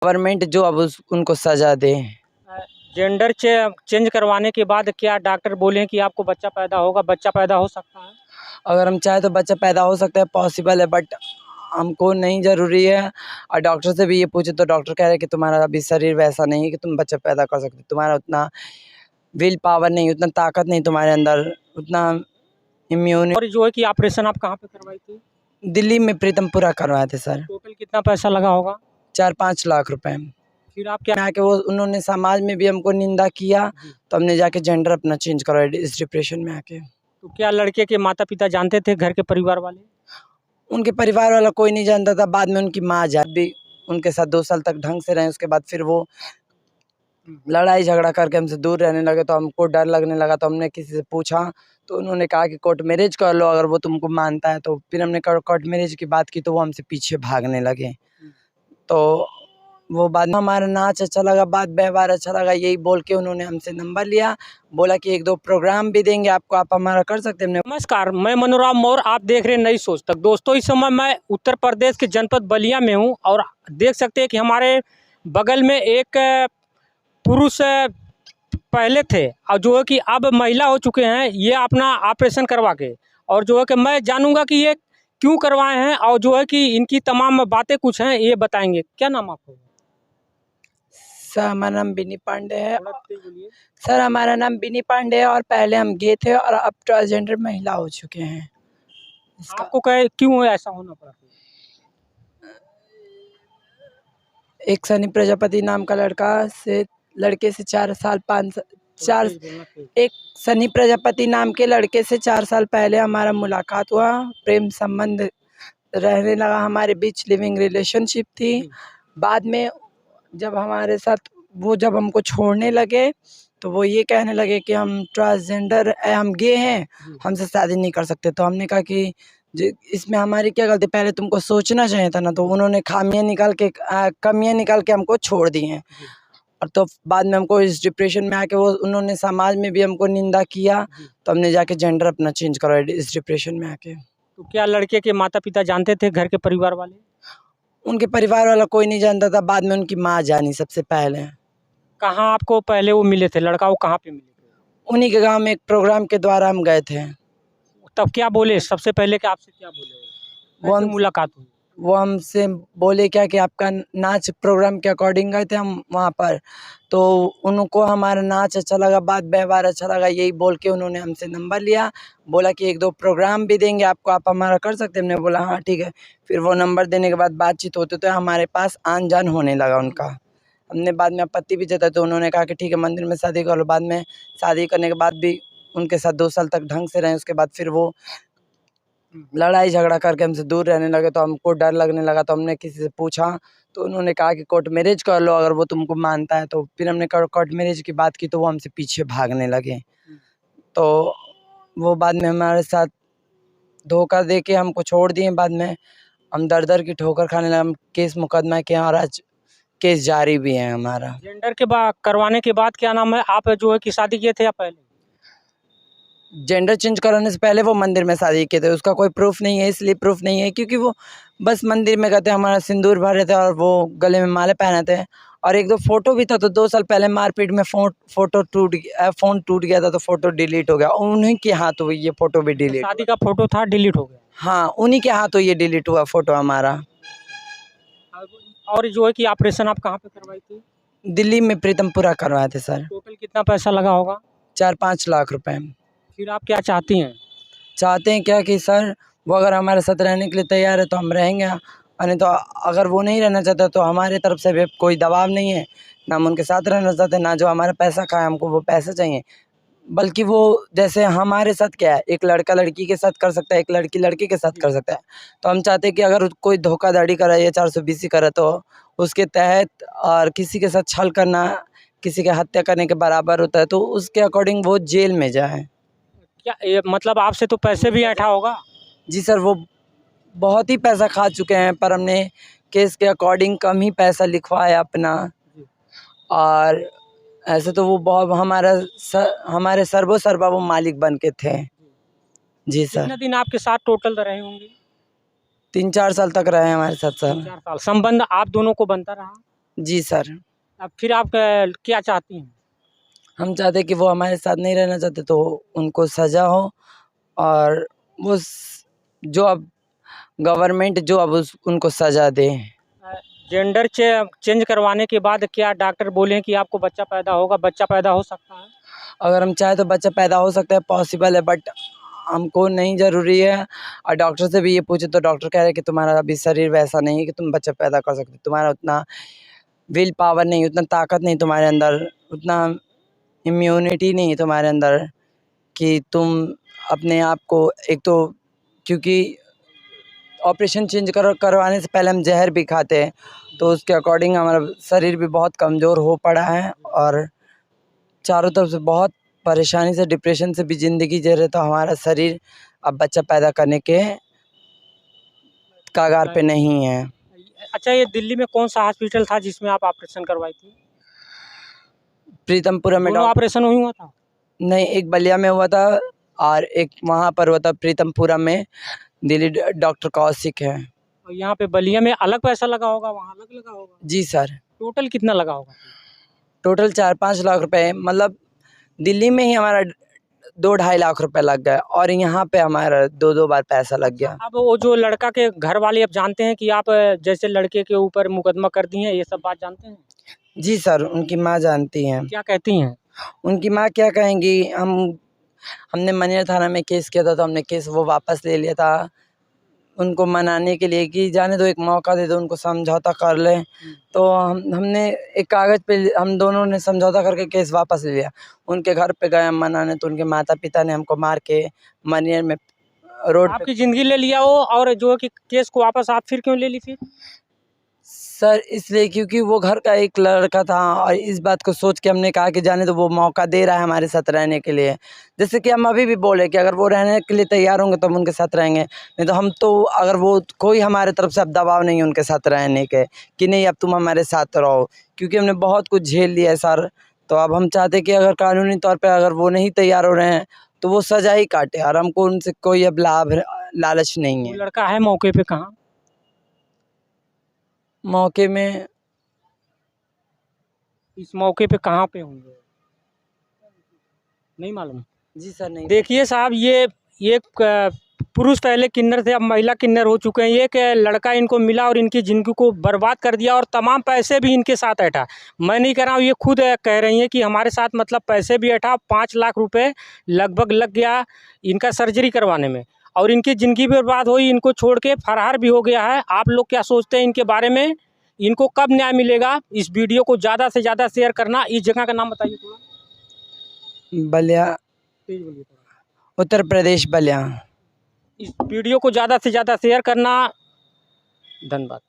Government जो अब उनको सजा दे। जेंडर चेंज करवाने के बाद क्या डॉक्टर बोले कि आपको बच्चा पैदा होगा, बच्चा पैदा हो सकता है? अगर हम चाहे तो बच्चा पैदा हो सकता है, पॉसिबल है, बट हमको नहीं ज़रूरी है। और डॉक्टर से भी ये पूछे तो डॉक्टर कह रहे हैं कि तुम्हारा अभी शरीर वैसा नहीं है कि तुम बच्चा पैदा कर सकते, तुम्हारा उतना विल पावर नहीं, उतना ताकत नहीं तुम्हारे अंदर, उतना इम्यून। और जो है कि ऑपरेशन आप कहाँ पे करवाई थी? दिल्ली में प्रीतमपुरा करवाए थे सर। टोटल कितना पैसा लगा होगा? 4-5 लाख रुपए। फिर आप क्या? आके वो उन्होंने समाज में भी हमको निंदा किया, तो हमने जाके जेंडर अपना चेंज करवाया इस डिप्रेशन में आके। तो क्या लड़के के माता पिता जानते थे, घर के परिवार वाले? उनके परिवार वाला कोई नहीं जानता था। बाद में उनकी माँ जान भी उनके साथ 2 साल तक ढंग से रहे। उसके बाद फिर वो लड़ाई झगड़ा करके हमसे दूर रहने लगे, तो हमको डर लगने लगा। तो हमने किसी से पूछा तो उन्होंने कहा कि कोर्ट मैरिज कर लो, अगर वो तुमको मानता है तो। फिर हमने कोर्ट मैरिज की बात की तो वो हमसे पीछे भागने लगे। तो वो बाद में हमारा नाच अच्छा लगा, बात व्यवहार अच्छा लगा, यही बोल के उन्होंने हमसे नंबर लिया, बोला कि 1-2 प्रोग्राम भी देंगे आपको, आप हमारा कर सकते हैं। नमस्कार, मैं मनोराम मौर्य, आप देख रहे हैं नई सोच तक। दोस्तों, इस समय मैं उत्तर प्रदेश के जनपद बलिया में हूं और देख सकते हैं कि हमारे बगल में एक पुरुष पहले थे और जो है कि अब महिला हो चुके हैं, ये अपना ऑपरेशन करवा के। और जो है कि मैं जानूंगा कि ये क्यों करवाए हैं और जो है कि इनकी तमाम बातें कुछ हैं ये बताएंगे। क्या नाम आपका? सर हमारा नाम बिनी पांडे है। सर हमारा नाम बिनी पांडे है और पहले हम गे थे और अब ट्रांसजेंडर महिला हो चुके हैं। आपको कहे क्यों ऐसा होना पड़ा? एक सनी प्रजापति नाम का लड़के से 4 साल 5 4 एक सनी प्रजापति नाम के लड़के से 4 साल पहले हमारा मुलाकात हुआ, प्रेम संबंध रहने लगा हमारे बीच, लिविंग रिलेशनशिप थी। बाद में जब हमारे साथ जब हमको छोड़ने लगे तो वो ये कहने लगे कि हम ट्रांसजेंडर हम गे हैं, हमसे शादी नहीं कर सकते। तो हमने कहा कि इसमें हमारी क्या गलती, पहले तुमको सोचना चाहिए था ना। तो उन्होंने कमियां निकाल के हमको छोड़ दी हैं। और तो बाद में हमको इस डिप्रेशन में आके उन्होंने समाज में भी हमको निंदा किया, तो हमने जाके जेंडर अपना चेंज करवाया इस डिप्रेशन में आके। तो क्या लड़के के माता पिता जानते थे, घर के परिवार वाले? उनके परिवार वाला कोई नहीं जानता था। बाद में उनकी माँ जानी सबसे पहले। कहाँ आपको पहले वो मिले थे, लड़का वो कहाँ पे मिले थे? उन्हीं के गांव में एक प्रोग्राम के द्वारा हम गए थे। तब क्या बोले सबसे पहले, कि आपसे क्या बोले? वो मुलाकात हुई? वो हमसे बोले क्या कि आपका नाच प्रोग्राम के अकॉर्डिंग गए थे हम वहाँ पर, तो उनको हमारा नाच अच्छा लगा, बात व्यवहार अच्छा लगा, यही बोल के उन्होंने हमसे नंबर लिया, बोला कि 1-2 प्रोग्राम भी देंगे आपको, आप हमारा कर सकते हैं। हमने बोला हाँ ठीक है। फिर वो नंबर देने के बाद बातचीत होते तो हमारे पास आन जान होने लगा उनका। हमने बाद में आपत्ति भी जताई तो उन्होंने कहा कि ठीक है मंदिर में शादी कर लो। बाद में शादी करने के बाद भी उनके साथ 2 साल तक ढंग से रहे। उसके बाद फिर वो लड़ाई झगड़ा करके हमसे दूर रहने लगे, तो हमको डर लगने लगा। तो हमने किसी से पूछा तो उन्होंने कहा कि कोर्ट मैरिज कर लो, अगर वो तुमको मानता है तो। फिर हमने कोर्ट मैरिज की बात की तो वो हमसे पीछे भागने लगे। तो वो बाद में हमारे साथ धोखा दे के हमको छोड़ दिए। बाद में हम दर की ठोकर खाने लगे। हम केस मुकदमा के और आज केस जारी भी है हमारा। जेंडर के बाद करवाने के बाद क्या नाम है, आप जो है कि शादी किए थे या पहले? जेंडर चेंज कराने से पहले वो मंदिर में शादी किए थे। उसका कोई प्रूफ नहीं है, इसलिए प्रूफ नहीं है क्योंकि वो बस मंदिर में गए थे, हमारा सिंदूर भरे थे और वो गले में माले पहने थे। और 1-2 फोटो भी था, तो 2 साल पहले मारपीट में फोन टूट गया था, तो फोटो डिलीट हो गया। उन्हीं के हाथ हुई ये फोटो भी डिलीट। शादी का फोटो था, डिलीट हो गया? हाँ, उन्हीं के हाथों ये डिलीट हुआ फोटो हमारा। और जो है कि ऑपरेशन आप कहाँ पे करवाई थी? दिल्ली में प्रीतमपुरा करवाए थे सर। टोटल कितना पैसा लगा होगा? 4-5 लाख रुपए। फिर आप क्या चाहती हैं? चाहते हैं क्या कि सर वो अगर हमारे साथ रहने के लिए तैयार है तो हम रहेंगे, और नहीं तो अगर वो नहीं रहना चाहता तो हमारे तरफ से भी कोई दबाव नहीं है। ना हम उनके साथ रहना चाहते, ना जो हमारा पैसा खाए, हमको वो पैसा चाहिए। बल्कि वो जैसे हमारे साथ क्या है, एक लड़का लड़की के साथ कर सकता है, एक लड़की लड़के के साथ कर सकता है। तो हम चाहते हैं कि अगर कोई धोखाधड़ी करे या 420 करे तो उसके तहत, और किसी के साथ छल करना किसी की हत्या करने के बराबर होता है, तो उसके अकॉर्डिंग वो जेल में जाए। क्या ये मतलब आपसे तो पैसे भी ऐंठा होगा? जी सर, वो बहुत ही पैसा खा चुके हैं, पर हमने केस के अकॉर्डिंग कम ही पैसा लिखवाया अपना। और ऐसे तो वो बहुत हमारे सर्वो सर्वा वो मालिक बन के थे। जी सर। कितने दिन आपके साथ टोटल रहे होंगे? 3-4 साल तक रहे हमारे साथ सर। 4 साल संबंध आप दोनों को बनता रहा? जी सर। अब फिर आप क्या चाहती हैं? हम चाहते हैं कि वो हमारे साथ नहीं रहना चाहते तो उनको सज़ा हो और वो जो अब गवर्नमेंट जो अब उनको सज़ा दे। जेंडर चेंज करवाने के बाद क्या डॉक्टर बोले कि आपको बच्चा पैदा होगा, बच्चा पैदा हो सकता है? अगर हम चाहें तो बच्चा पैदा हो सकता है, पॉसिबल है, बट हमको नहीं ज़रूरी है। और डॉक्टर से भी ये पूछे तो डॉक्टर कह रहे हैं कि तुम्हारा अभी शरीर वैसा नहीं है कि तुम बच्चा पैदा कर सकते, तुम्हारा उतना विल पावर नहीं, उतना ताकत नहीं तुम्हारे अंदर, उतना इम्यूनिटी नहीं है तुम्हारे अंदर कि तुम अपने आप को एक तो, क्योंकि ऑपरेशन चेंज करवाने से पहले हम जहर भी खाते हैं, तो उसके अकॉर्डिंग हमारा शरीर भी बहुत कमज़ोर हो पड़ा है और चारों तरफ से बहुत परेशानी से, डिप्रेशन से भी ज़िंदगी जी रहे, तो हमारा शरीर अब बच्चा पैदा करने के कगार पे नहीं है। अच्छा, ये दिल्ली में कौन-सा हॉस्पिटल था जिसमें आप ऑपरेशन करवाई थी? प्रीतमपुरा में दोनों ऑपरेशन हुआ था? नहीं, एक बलिया में हुआ था और एक वहाँ पर हुआ था प्रीतमपुरा में, दिल्ली डॉक्टर कौशिक है। और यहाँ पे बलिया में अलग पैसा लगा होगा, वहाँ अलग लगा होगा? जी सर। टोटल कितना लगा होगा? टोटल 4-5 लाख रुपए, मतलब दिल्ली में ही हमारा 2-2.5 लाख रुपए लग गए और यहाँ पे हमारा 2-2 बार पैसा लग गया। अब वो जो लड़का के घर वाले अब जानते हैं कि आप जैसे लड़के के ऊपर मुकदमा कर दिए हैं, ये सब बात जानते हैं? जी सर, उनकी माँ जानती हैं। क्या कहती हैं? उनकी माँ क्या कहेंगी, हमने मनिया थाना में केस किया था तो हमने केस वो वापस ले लिया था, उनको मनाने के लिए कि जाने दो, एक मौका दे दो, उनको समझौता कर लें। तो हमने एक कागज़ पे हम दोनों ने समझौता करके केस वापस ले लिया। उनके घर पे गए हम मनाने तो उनके माता-पिता ने हमको मार के मनियर में रोड पे। आपकी ज़िंदगी ले लिया वो, और जो है कि केस को वापस आप फिर क्यों ले ली फिर? सर इसलिए क्योंकि वो घर का एक लड़का था और इस बात को सोच के हमने कहा कि जाने दो, वो मौका दे रहा है हमारे साथ रहने के लिए। जैसे कि हम अभी भी बोले कि अगर वो रहने के लिए तैयार होंगे तो हम उनके साथ रहेंगे, नहीं तो हम तो, अगर वो कोई हमारे तरफ से अब दबाव नहीं है उनके साथ रहने के कि नहीं अब तुम हमारे साथ रहो, क्योंकि हमने बहुत कुछ झेल लिया है सर। तो अब हम चाहते हैं कि अगर कानूनी तौर पे अगर वो नहीं तैयार हो रहे हैं तो वो सज़ा ही काटे और हमको उनसे कोई अब लालच नहीं वो है। लड़का है मौके पे कहाँ? मौके में इस मौके पे कहाँ पे होंगे? नहीं मालूम? जी सर नहीं। देखिए साहब, ये एक पुरुष पहले किन्नर थे, अब महिला किन्नर हो चुके हैं। ये एक लड़का इनको मिला और इनकी ज़िंदगी को बर्बाद कर दिया और तमाम पैसे भी इनके साथ ऐंठा। मैं नहीं कह रहा हूँ, ये खुद कह रही हैं कि हमारे साथ मतलब पैसे भी ऐंठा, 5 लाख रुपए लगभग लग गया इनका सर्जरी करवाने में, और इनकी ज़िंदगी बर्बाद हुई, इनको छोड़ के फरार भी हो गया है। आप लोग क्या सोचते हैं इनके बारे में? इनको कब न्याय मिलेगा? इस वीडियो को ज़्यादा से ज़्यादा शेयर करना। इस जगह का नाम बताइए थोड़ा। बलिया, तेज बोलिए थोड़ा। उत्तर प्रदेश बलिया। इस वीडियो को ज़्यादा से ज़्यादा शेयर करना। धन्यवाद।